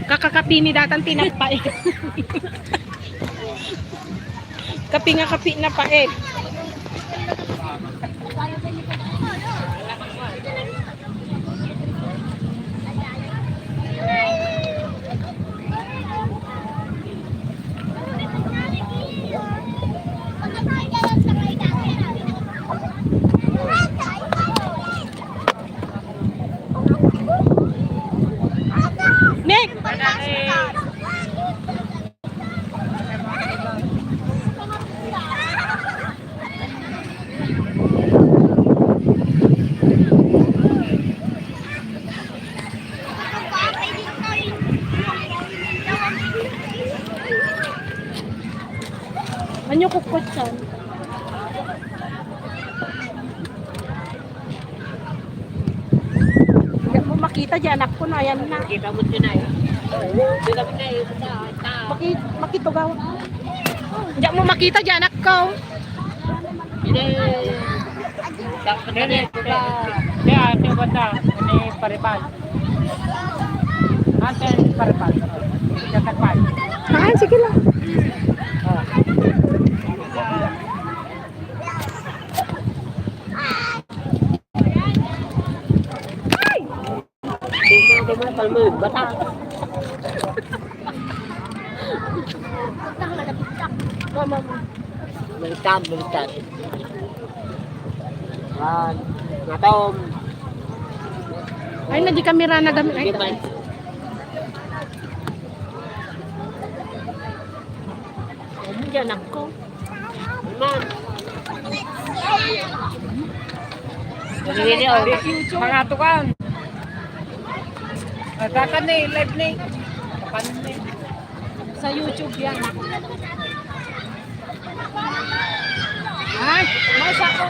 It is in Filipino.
Kakakapi ni datang tinapay. Kapi nga kapi na pait. Nick! Anyo kukot san? Hindi mo makita dyan, anak ko na, yan na. Kita mo dyan na yun. Hindi kami na yun. Makitugaw. Hindi mo makita dyan, anak ko. Hindi. Dapat na yun. Hindi, ate ko banda. Ini paripal. Ate, paripal. Katagpal. Ay, sige lang. Hindi mo na palmud. Bata. Baliktad, baliktad. Yan. Natom. Ay, nadi kamera na gamit. Ay, Sige pa. ano dyan, anak ko. Man. Hindi oh. Mga tukang. Natakan ni, live ni. Kapanin ni. Sa YouTube yan. Ay, masa ko.